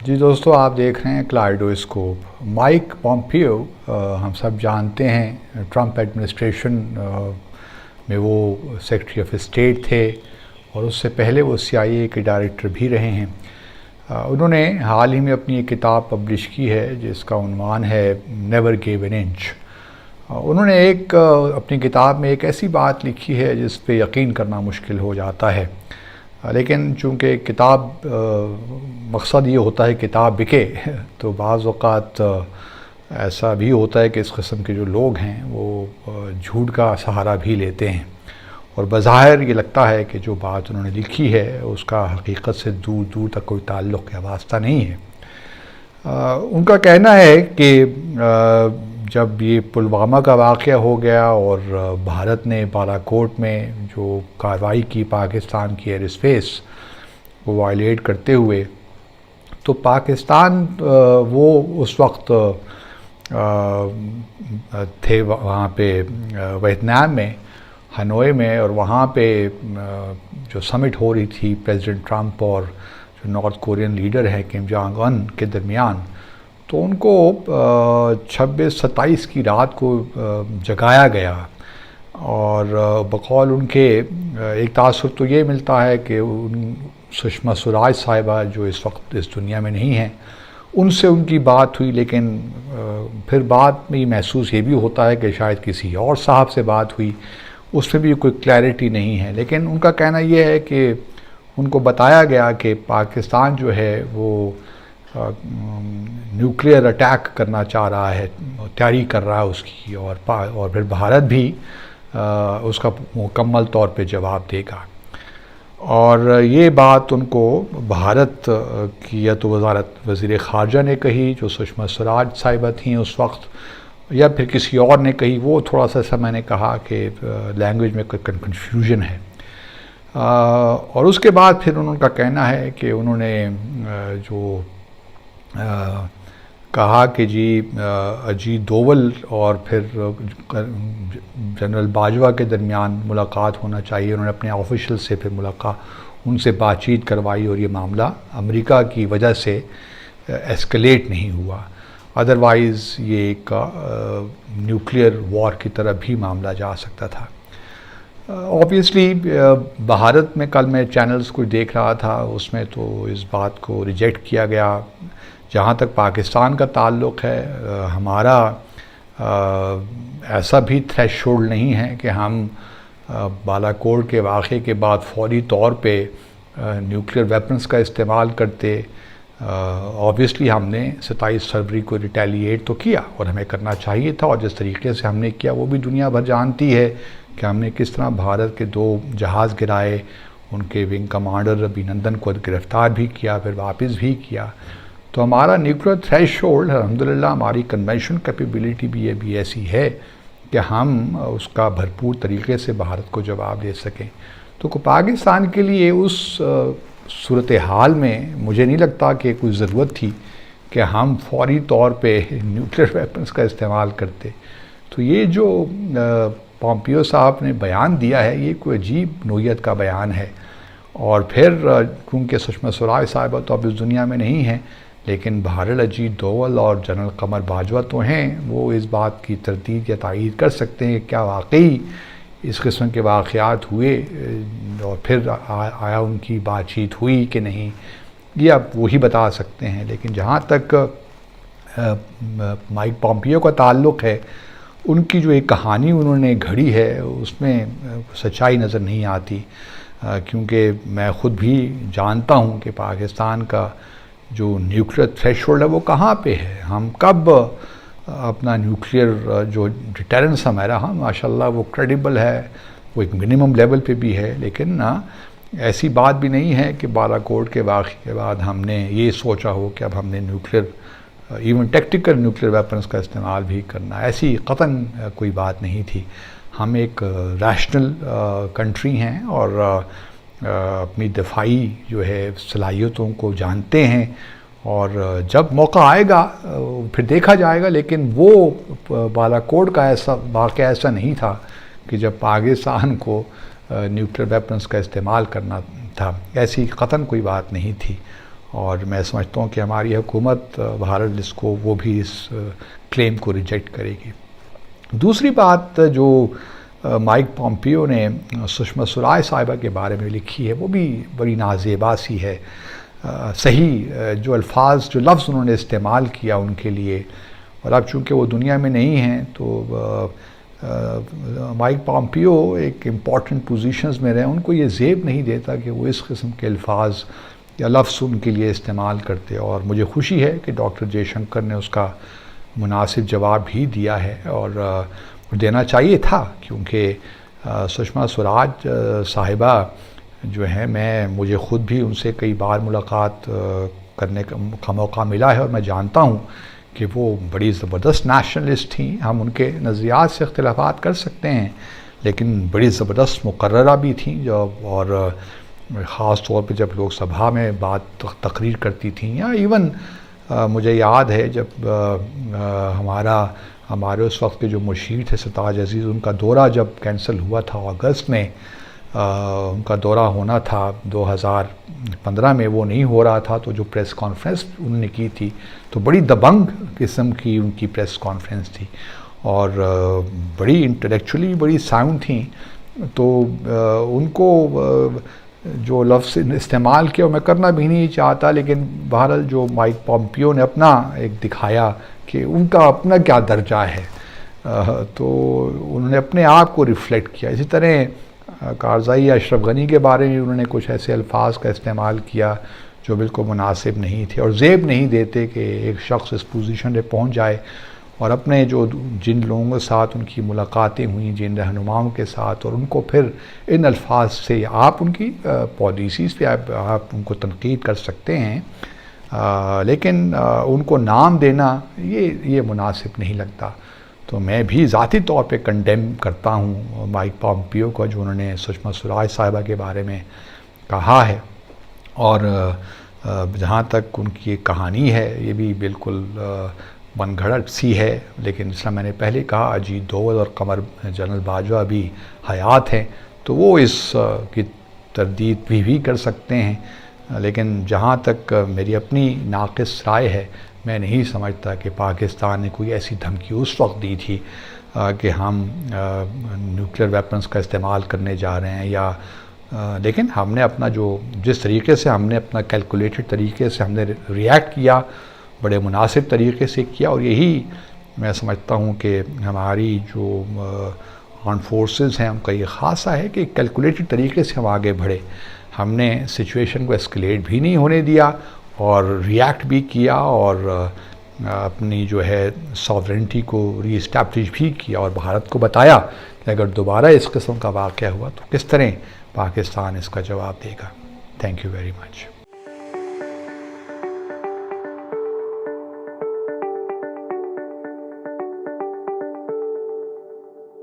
جی دوستو، آپ دیکھ رہے ہیں کلائڈوسکوپ۔ مائک پومپیو ہم سب جانتے ہیں، ٹرمپ ایڈمنسٹریشن میں وہ سیکرٹری آف اسٹیٹ تھے اور اس سے پہلے وہ CIA کے ڈائریکٹر بھی رہے ہیں۔ انہوں نے حال ہی میں اپنی ایک کتاب پبلش کی ہے جس کا عنوان ہے نیور گیو این انچ۔ انہوں نے اپنی کتاب میں ایک ایسی بات لکھی ہے جس پہ یقین کرنا مشکل ہو جاتا ہے، لیکن چونکہ کتاب مقصد یہ ہوتا ہے کتاب بکے، تو بعض اوقات ایسا بھی ہوتا ہے کہ اس قسم کے جو لوگ ہیں وہ جھوٹ کا سہارا بھی لیتے ہیں، اور بظاہر یہ لگتا ہے کہ جو بات انہوں نے لکھی ہے اس کا حقیقت سے دور دور تک کوئی تعلق یا واسطہ نہیں ہے۔ ان کا کہنا ہے کہ جب یہ پلوامہ کا واقعہ ہو گیا اور بھارت نے بالاکوٹ میں جو کارروائی کی پاکستان کی ایئر اسپیس کو وائلیٹ کرتے ہوئے، تو پاکستان وہ اس وقت تھے وہاں پہ ویتنام میں، ہنوئی میں، اور وہاں پہ جو سمٹ ہو رہی تھی پریزیڈنٹ ٹرمپ اور جو نارتھ کورین لیڈر ہیں کم جانگ ان کے درمیان، تو ان کو 26-27 کی رات کو جگایا گیا، اور بقول ان کے ایک تاثر تو یہ ملتا ہے کہ سشما سوراج صاحبہ جو اس وقت اس دنیا میں نہیں ہیں، ان سے ان کی بات ہوئی، لیکن پھر بعد میں یہ محسوس یہ بھی ہوتا ہے کہ شاید کسی اور صاحب سے بات ہوئی، اس میں بھی کوئی کلیئرٹی نہیں ہے۔ لیکن ان کا کہنا یہ ہے کہ ان کو بتایا گیا کہ پاکستان جو ہے وہ نیوکلیئر اٹیک کرنا چاہ رہا ہے، تیاری کر رہا ہے اس کی، اور پھر بھارت بھی اس کا مکمل طور پہ جواب دے گا۔ اور یہ بات ان کو بھارت کی یا تو وزیر خارجہ نے کہی جو سشما سوراج صاحبہ تھیں اس وقت، یا پھر کسی اور نے کہی، وہ تھوڑا سا میں نے کہا کہ لینگویج میں کوئی کنفیوژن ہے۔ اور اس کے بعد پھر ان کا کہنا ہے کہ انہوں نے جو کہا کہ جی اجیت دوول اور پھر جنرل باجوہ کے درمیان ملاقات ہونا چاہیے، انہوں نے اپنے آفیشل سے پھر ان سے بات چیت کروائی، اور یہ معاملہ امریکہ کی وجہ سے ایسکلیٹ نہیں ہوا، ادروائز یہ ایک نیوکلیئر وار کی طرف بھی معاملہ جا سکتا تھا۔ اوبیسلی بھارت میں کل میں چینلز کو دیکھ رہا تھا، اس میں تو اس بات کو ریجیکٹ کیا گیا۔ جہاں تک پاکستان کا تعلق ہے، ہمارا ایسا بھی تھریش ہولڈ نہیں ہے کہ ہم بالاکوٹ کے واقعے کے بعد فوری طور پہ نیوکلیئر ویپنز کا استعمال کرتے۔ اوبیسلی ہم نے 27 فروری کو ریٹیلیٹ تو کیا، اور ہمیں کرنا چاہیے تھا، اور جس طریقے سے ہم نے کیا وہ بھی دنیا بھر جانتی ہے کہ ہم نے کس طرح بھارت کے 2 جہاز گرائے، ان کے ونگ کمانڈر ابھینندن کو گرفتار بھی کیا، پھر واپس بھی کیا۔ تو ہمارا نیوکلیئر تھریش ہولڈ الحمدللہ، ہماری کنونشن کیپیبلٹی بھی یہ بھی ایسی ہے کہ ہم اس کا بھرپور طریقے سے بھارت کو جواب دے سکیں۔ تو پاکستان کے لیے اس صورتحال میں مجھے نہیں لگتا کہ کوئی ضرورت تھی کہ ہم فوری طور پہ نیوکلیئر ویپنز کا استعمال کرتے۔ تو یہ جو پومپیو صاحب نے بیان دیا ہے، یہ کوئی عجیب نوعیت کا بیان ہے۔ اور پھر کیونکہ سشما سوراج صاحبہ تو اب اس دنیا میں نہیں ہیں، لیکن بہرحال اجیت دوول اور جنرل قمر باجوہ تو ہیں، وہ اس بات کی تردید یا تائید کر سکتے ہیں کہ کیا واقعی اس قسم کے واقعات ہوئے، اور پھر آیا ان کی بات چیت ہوئی کہ نہیں، یہ اب وہی بتا سکتے ہیں۔ لیکن جہاں تک مائک پومپیو کا تعلق ہے، ان کی جو ایک کہانی انہوں نے گھڑی ہے اس میں سچائی نظر نہیں آتی، کیونکہ میں خود بھی جانتا ہوں کہ پاکستان کا جو نیوکلیئر تھریش ہولڈ ہے وہ کہاں پہ ہے، ہم کب اپنا نیوکلیئر جو ڈیٹرنس ہمارا، ہاں ماشاءاللہ وہ کریڈیبل ہے، وہ ایک منیمم لیول پہ بھی ہے، لیکن ایسی بات بھی نہیں ہے کہ بالاکوٹ کے واقعے کے بعد ہم نے یہ سوچا ہو کہ اب ہم نے nuclear even tactical nuclear weapons کا استعمال بھی کرنا، ایسی قطعاً کوئی بات نہیں تھی۔ ہم ایک ریشنل کنٹری ہیں اور اپنی دفاعی جو ہے صلاحیتوں کو جانتے ہیں، اور جب موقع آئے گا پھر دیکھا جائے گا۔ لیکن وہ بالاکوٹ کا ایسا واقعہ ایسا نہیں تھا کہ جب پاکستان کو نیوکلیئر ویپنز کا استعمال کرنا تھا، ایسی قطعاً کوئی بات نہیں تھی۔ اور میں سمجھتا ہوں کہ ہماری حکومت بہرحال اس کو وہ بھی اس کلیم کو ریجیکٹ کرے گی۔ دوسری بات جو مائک پومپیو نے سشما سوراج صاحبہ کے بارے میں لکھی ہے وہ بھی بڑی نازیبا سی ہے۔ صحیح جو الفاظ جو لفظ انہوں نے استعمال کیا ان کے لیے، اور اب چونکہ وہ دنیا میں نہیں ہیں تو مائک پومپیو ایک امپورٹنٹ پوزیشنز میں رہے، ان کو یہ زیب نہیں دیتا کہ وہ اس قسم کے الفاظ یا لفظ ان کے لیے استعمال کرتے، اور مجھے خوشی ہے کہ ڈاکٹر جے شنکر نے اس کا مناسب جواب بھی دیا ہے، اور دینا چاہیے تھا، کیونکہ سشما سوراج صاحبہ جو ہیں مجھے خود بھی ان سے کئی بار ملاقات کرنے کا موقع ملا ہے، اور میں جانتا ہوں کہ وہ بڑی زبردست نیشنلسٹ تھیں۔ ہم ان کے نظریات سے اختلافات کر سکتے ہیں لیکن بڑی زبردست مقررہ بھی تھیں، اور خاص طور پہ جب لوک سبھا میں بات تقریر کرتی تھیں، یا ایون مجھے یاد ہے جب ہمارے اس وقت کے جو مشیر تھے سرتاج عزیز، ان کا دورہ جب کینسل ہوا تھا اگست میں، ان کا دورہ ہونا تھا 2015 میں، وہ نہیں ہو رہا تھا، تو جو پریس کانفرنس انہوں نے کی تھی تو بڑی دبنگ قسم کی ان کی پریس کانفرنس تھی، اور بڑی انٹلیکچولی بڑی ساؤنڈ تھیں، تو ان کو جو لفظ استعمال کیا وہ میں کرنا بھی نہیں چاہتا، لیکن بہرحال جو مائک پومپیو نے اپنا ایک دکھایا کہ ان کا اپنا کیا درجہ ہے، تو انہوں نے اپنے آپ کو ریفلیکٹ کیا۔ اسی طرح کارزائی اشرف غنی کے بارے میں انہوں نے کچھ ایسے الفاظ کا استعمال کیا جو بالکل مناسب نہیں تھے اور زیب نہیں دیتے کہ ایک شخص اس پوزیشن پہ پہنچ جائے، اور اپنے جن لوگوں کے ساتھ ان کی ملاقاتیں ہوئیں، جن رہنماؤں کے ساتھ، اور ان کو پھر ان الفاظ سے آپ ان کی پالیسیز پہ آپ ان کو تنقید کر سکتے ہیں، لیکن ان کو نام دینا یہ مناسب نہیں لگتا۔ تو میں بھی ذاتی طور پہ کنڈیم کرتا ہوں مائک پومپیو کو، جو انہوں نے سشما سوراج صاحبہ کے بارے میں کہا ہے، اور جہاں تک ان کی ایک کہانی ہے یہ بھی بالکل من گھڑت سی ہے، لیکن جس طرح میں نے پہلے کہا اجیت دوول اور قمر جنرل باجوہ بھی حیات ہیں تو وہ اس کی تردید بھی کر سکتے ہیں، لیکن جہاں تک میری اپنی ناقص رائے ہے، میں نہیں سمجھتا کہ پاکستان نے کوئی ایسی دھمکی اس وقت دی تھی کہ ہم نیوکلیئر ویپنز کا استعمال کرنے جا رہے ہیں، یا لیکن ہم نے اپنا جس طریقے سے ہم نے اپنا کیلکولیٹڈ طریقے سے ہم نے ریئیکٹ کیا، بڑے مناسب طریقے سے کیا، اور یہی میں سمجھتا ہوں کہ ہماری جو آرم فورسز ہیں ان کا یہ خاصہ ہے کہ کیلکولیٹڈ طریقے سے ہم آگے بڑھے، ہم نے سچویشن کو اسکلیٹ بھی نہیں ہونے دیا اور ریئیکٹ بھی کیا، اور اپنی ساورنٹی کو ری اسٹیبلش بھی کیا، اور بھارت کو بتایا کہ اگر دوبارہ اس قسم کا واقعہ ہوا تو کس طرح پاکستان اس کا جواب دے گا۔ Thank you very much.